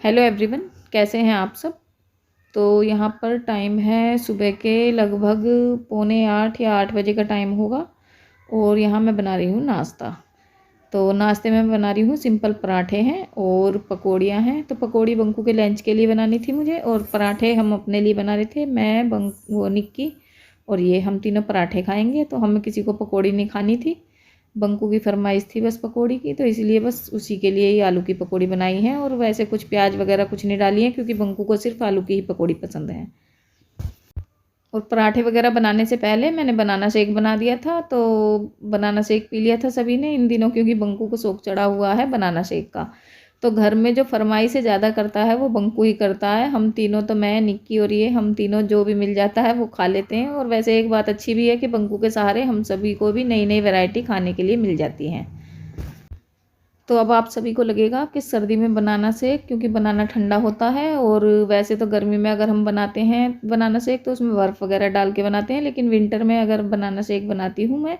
Hello everyone, कैसे हैं आप सब। तो यहाँ पर टाइम है सुबह के लगभग 7:45 या 8 बजे का टाइम होगा। और यहाँ मैं बना रही हूँ नाश्ता। तो नाश्ते में मैं बना रही हूँ सिंपल पराठे हैं और पकौड़ियाँ हैं। तो पकौड़ी बंकू के लंच के लिए बनानी थी मुझे, और पराठे हम अपने लिए बना रहे थे। मैं वो निक्की और ये हम तीनों पराठे खाएंगे। तो हमें किसी को पकौड़ी नहीं खानी थी, बंकू की फरमाइश थी बस पकौड़ी की, तो इसलिए बस उसी के लिए ही आलू की पकौड़ी बनाई है। और वैसे कुछ प्याज वगैरह कुछ नहीं डाली है, क्योंकि बंकू को सिर्फ आलू की ही पकौड़ी पसंद है। और पराठे वगैरह बनाने से पहले मैंने बनाना शेक बना दिया था। तो बनाना शेक पी लिया था सभी ने इन दिनों, क्योंकि बंकू को शौक चढ़ा हुआ है बनाना शेक का। तो घर में जो फरमाइश से ज़्यादा करता है वो बंकू ही करता है। हम तीनों, तो मैं, निक्की और ये, हम तीनों जो भी मिल जाता है वो खा लेते हैं। और वैसे एक बात अच्छी भी है कि बंकू के सहारे हम सभी को भी नई नई वैरायटी खाने के लिए मिल जाती हैं। तो अब आप सभी को लगेगा कि सर्दी में बनाना शेक, क्योंकि बनाना ठंडा होता है। और वैसे तो गर्मी में अगर हम बनाते हैं बनाना शेक तो उसमें बर्फ़ वगैरह डाल के बनाते हैं, लेकिन विंटर में अगर बनाना शेक बनाती हूँ मैं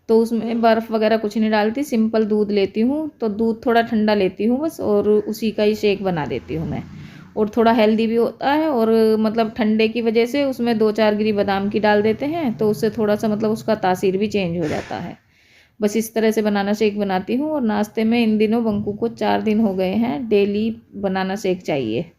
तो उसमें बर्फ़ वगैरह कुछ नहीं डालती, सिंपल दूध लेती हूँ। तो दूध थोड़ा ठंडा लेती हूँ बस, और उसी का ही शेक बना देती हूँ मैं। और थोड़ा हेल्दी भी होता है, और मतलब ठंडे की वजह से उसमें 2-4 गिरी बादाम की डाल देते हैं, तो उससे थोड़ा सा मतलब उसका तासीर भी चेंज हो जाता है। बस इस तरह से बनाना शेक बनाती हूँ। और नाश्ते में इन दिनों बंकू को 4 दिन हो गए हैं डेली बनाना शेक चाहिए।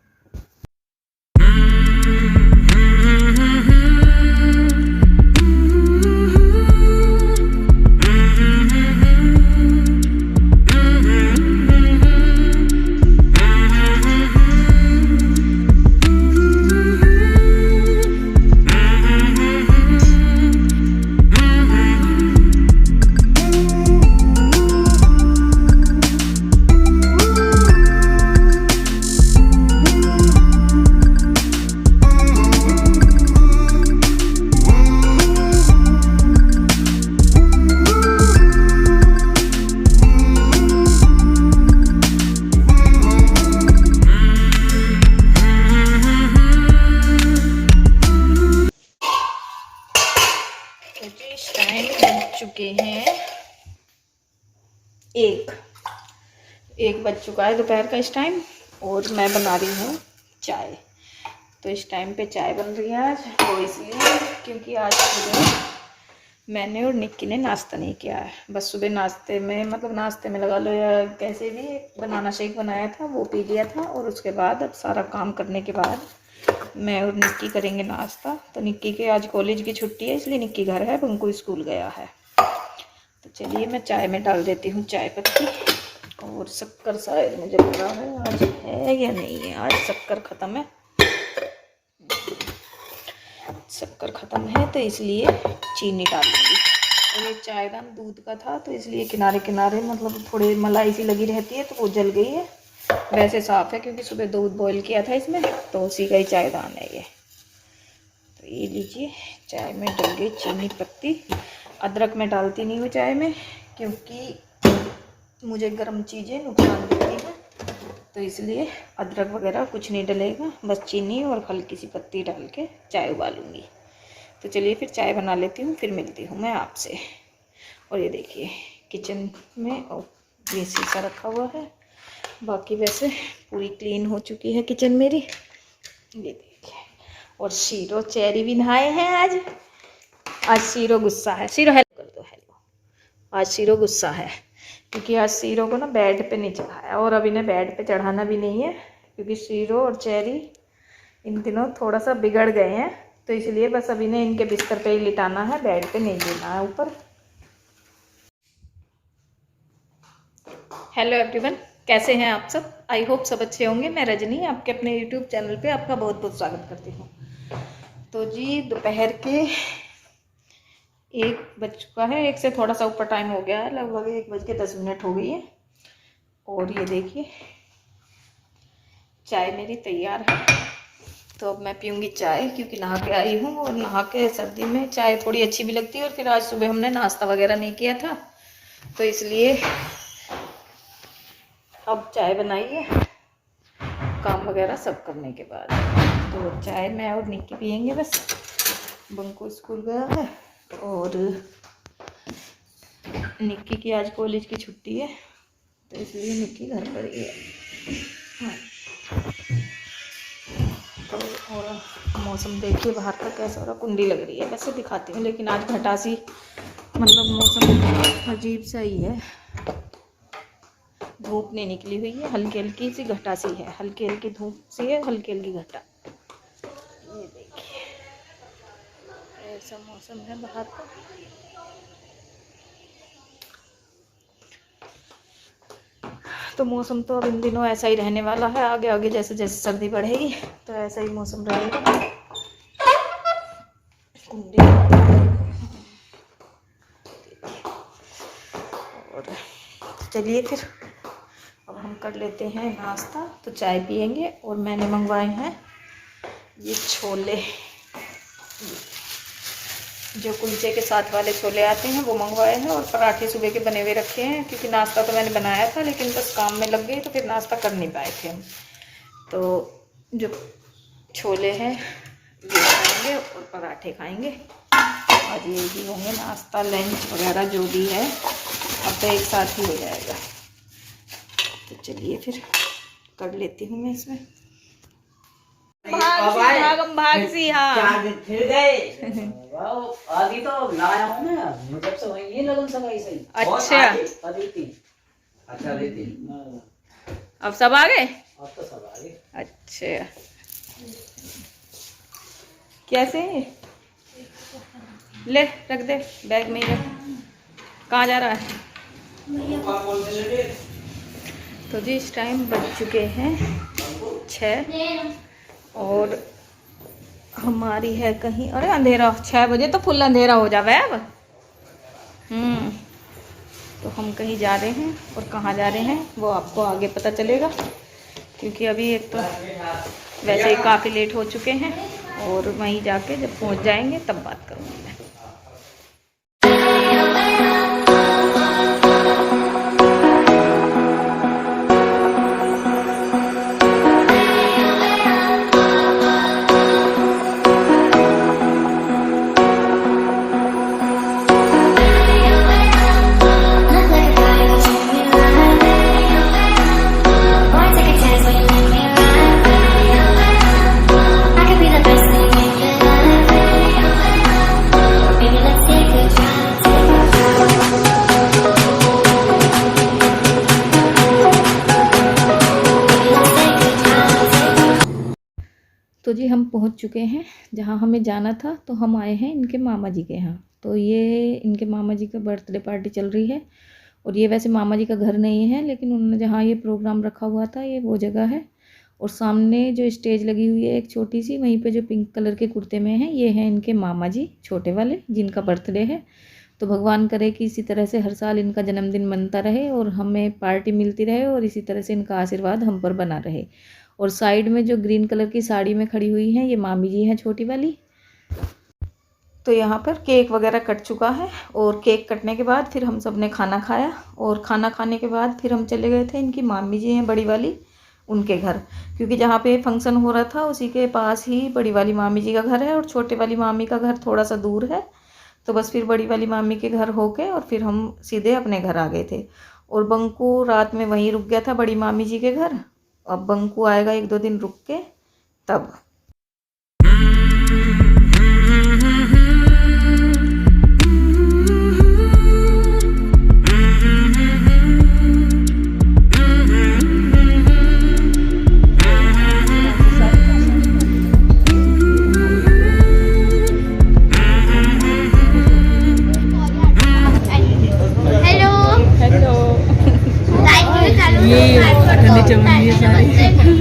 तो जी इस टाइम बज चुके हैं एक एक बज चुका है दोपहर का इस टाइम। और मैं बना रही हूँ चाय। तो इस टाइम पे चाय बन रही है आज, तो इसलिए क्योंकि आज सुबह मैंने और निक्की ने नाश्ता नहीं किया है। बस सुबह नाश्ते में, मतलब नाश्ते में लगा लो या कैसे भी, बनाना शेक बनाया था वो पी लिया था। और उसके बाद अब सारा काम करने के बाद मैं और निक्की करेंगे नाश्ता। तो निक्की के आज कॉलेज की छुट्टी है, इसलिए निक्की घर है, बंकू स्कूल गया है। तो चलिए मैं चाय में डाल देती हूँ चाय पत्ती। और शक्कर शायद मुझे लग रहा है आज है या नहीं है। आज शक्कर ख़त्म है, शक्कर ख़त्म है, तो इसलिए चीनी डालूंगी। और ये चायदान दूध का था, तो इसलिए किनारे किनारे मतलब थोड़ी मलाई सी लगी रहती है, तो वो जल गई है। वैसे साफ़ है, क्योंकि सुबह दूध बॉईल किया था इसमें, तो उसी का ही चायदान है ये। तो ये लीजिए, चाय में डल गई चीनी पत्ती। अदरक में डालती नहीं हूँ चाय में, क्योंकि मुझे गर्म चीज़ें नुकसान देती हैं। तो इसलिए अदरक वगैरह कुछ नहीं डलेगा, बस चीनी और हल्की सी पत्ती डाल के चाय उबालूँगी। तो चलिए फिर चाय बना लेती हूँ, फिर मिलती हूँ मैं आपसे। और ये देखिए किचन में और ये शीशा रखा हुआ है, बाकी वैसे पूरी क्लीन हो चुकी है किचन मेरी। ये देखिए, और शीरो चेरी भी नहाए हैं आज। आज शीरो गुस्सा है, शीरो हेलो कर दो, हेलो। आज शीरो गुस्सा है, क्योंकि आज शीरो को ना बेड पे नहीं चढ़ाया, और अब इन्हें बेड पे चढ़ाना भी नहीं है, क्योंकि शीरो और चेरी इन दिनों थोड़ा सा बिगड़ गए हैं। तो इसलिए बस अब इन्हें इनके बिस्तर पे ही लिटाना है, बेड पे नहीं लेना है ऊपर। हेलो एवरीवन, कैसे हैं आप सब। आई होप सब अच्छे होंगे। मैं रजनी आपके अपने यूट्यूब चैनल पे आपका बहुत बहुत स्वागत करती हूँ। तो जी दोपहर के 1 बज चुका है, 1 से थोड़ा सा ऊपर टाइम हो गया है, लगभग 1:10 हो गई है। और ये देखिए चाय मेरी तैयार है। तो अब मैं पीऊँगी चाय, क्योंकि नहा के आई हूँ, और नहा के सर्दी में चाय थोड़ी अच्छी भी लगती है। और फिर आज सुबह हमने नाश्ता वगैरह नहीं किया था, तो इसलिए अब चाय बनाई है काम वगैरह सब करने के बाद। तो चाय मैं और निक्की पियेंगे बस। बंकू स्कूल गया है, और निक्की की आज कॉलेज की छुट्टी है, तो इसलिए निक्की घर पर ही है। हाँ। मौसम देखिए बाहर का कैसा हो रहा, कुंडी लग रही है। वैसे दिखाती हूँ, लेकिन आज घटासी मतलब मौसम अजीब सा ही है। धूप नहीं निकली हुई है, हल्की हल्की सी घटासी है, हल्की हल्की धूप सी है, हल्की हल्की घटा। ये देखिए ऐसा मौसम है बाहर का। तो मौसम तो अब इन दिनों ऐसा ही रहने वाला है, आगे आगे जैसे जैसे सर्दी बढ़ेगी तो ऐसा ही मौसम रहेगा। और चलिए फिर अब हम कर लेते हैं नाश्ता। तो चाय पियेंगे और मैंने मंगवाए हैं ये छोले, जो कुलचे के साथ वाले छोले आते हैं वो मंगवाए हैं, और पराठे सुबह के बने हुए रखे हैं, क्योंकि नाश्ता तो मैंने बनाया था लेकिन बस काम में लग गई तो फिर नाश्ता कर नहीं पाए थे हम। तो जो छोले हैं ये खाएंगे और पराठे खाएंगे। आज यही होंगे नाश्ता लंच वगैरह जो भी है, अब तो एक साथ ही हो जाएगा। तो चलिए फिर कर लेती हूँ मैं इसमें भाग सी। हाँ फिर गए अभी तो लाया हूँ मैं, जब से वही लगन सब ऐसे ही। अच्छा अच्छा अब सब आ गए। अब तो सब आ गए। अच्छा कैसे ले रख दे बैग में ही रख। कहाँ जा रहा है? तो जी इस टाइम बज चुके हैं 6 और हमारी है कहीं, अरे अंधेरा 6 बजे तो फुल अंधेरा हो जावे अब। तो हम कहीं जा रहे हैं, और कहाँ जा रहे हैं वो आपको आगे पता चलेगा, क्योंकि अभी एक तो वैसे ही काफ़ी लेट हो चुके हैं, और वहीं जाके जब पहुंच जाएंगे तब बात करूँगी मैं। तो जी हम पहुंच चुके हैं जहां हमें जाना था। तो हम आए हैं इनके मामा जी के यहाँ। तो ये इनके मामा जी का बर्थडे पार्टी चल रही है, और ये वैसे मामा जी का घर नहीं है, लेकिन उन्होंने जहाँ ये प्रोग्राम रखा हुआ था ये वो जगह है। और सामने जो स्टेज लगी हुई है एक छोटी सी, वहीं पे जो पिंक कलर के कुर्ते में हैं ये हैं इनके मामा जी छोटे वाले, जिनका बर्थडे है। तो भगवान करे कि इसी तरह से हर साल इनका जन्मदिन मनता रहे और हमें पार्टी मिलती रहे, और इसी तरह से इनका आशीर्वाद हम पर बना रहे। और साइड में जो ग्रीन कलर की साड़ी में खड़ी हुई हैं ये मामी जी हैं छोटी वाली। तो यहाँ पर केक वगैरह कट चुका है, और केक कटने के बाद फिर हम सब ने खाना खाया, और खाना खाने के बाद फिर हम चले गए थे इनकी मामी जी हैं बड़ी वाली उनके घर, क्योंकि जहाँ पे फंक्शन हो रहा था उसी के पास ही बड़ी वाली मामी जी का घर है, और छोटे वाली मामी का घर थोड़ा सा दूर है। तो बस फिर बड़ी वाली मामी के घर होके और फिर हम सीधे अपने घर आ गए थे। और बंकू रात में वहीं रुक गया था बड़ी मामी जी के घर। अब बंकू आएगा 1-2 दिन रुक के तब।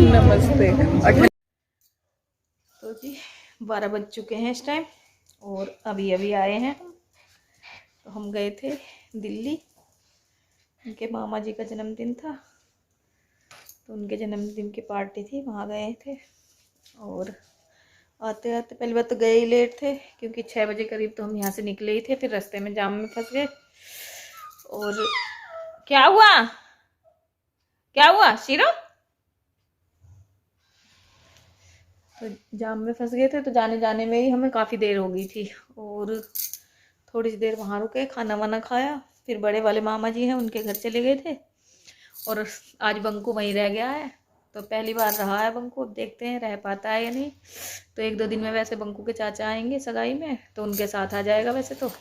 नमस्ते। तो जी 12 बज चुके हैं इस टाइम, और अभी अभी आए हैं हम। तो हम गए थे दिल्ली, उनके मामा जी का जन्मदिन था, तो उनके जन्मदिन की पार्टी थी, वहाँ गए थे। और आते आते पहली बात तो गए ही लेट थे, क्योंकि 6 बजे करीब तो हम यहाँ से निकले ही थे, फिर रास्ते में जाम में फंस गए। और क्या हुआ क्या हुआ शीरो? तो जाम में फंस गए थे, तो जाने जाने में ही हमें काफ़ी देर हो गई थी, और थोड़ी सी देर वहाँ रुके, खाना वाना खाया, फिर बड़े वाले मामा जी हैं उनके घर चले गए थे। और आज बंकू वहीं रह गया है, तो पहली बार रहा है बंकू, अब देखते हैं रह पाता है या नहीं। तो 1-2 दिन में वैसे बंकू के चाचा आएंगे सगाई में, तो उनके साथ आ जाएगा वैसे तो।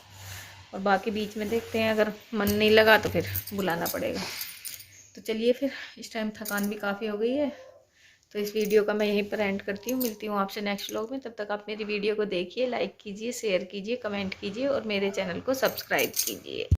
और बाकी बीच में देखते हैं, अगर मन नहीं लगा तो फिर बुलाना पड़ेगा। तो चलिए फिर, इस टाइम थकान भी काफ़ी हो गई है, तो इस वीडियो का मैं यहीं पर एंड करती हूँ। मिलती हूँ आपसे नेक्स्ट व्लॉग में। तब तक आप मेरी वीडियो को देखिए, लाइक कीजिए, शेयर कीजिए, कमेंट कीजिए और मेरे चैनल को सब्सक्राइब कीजिए।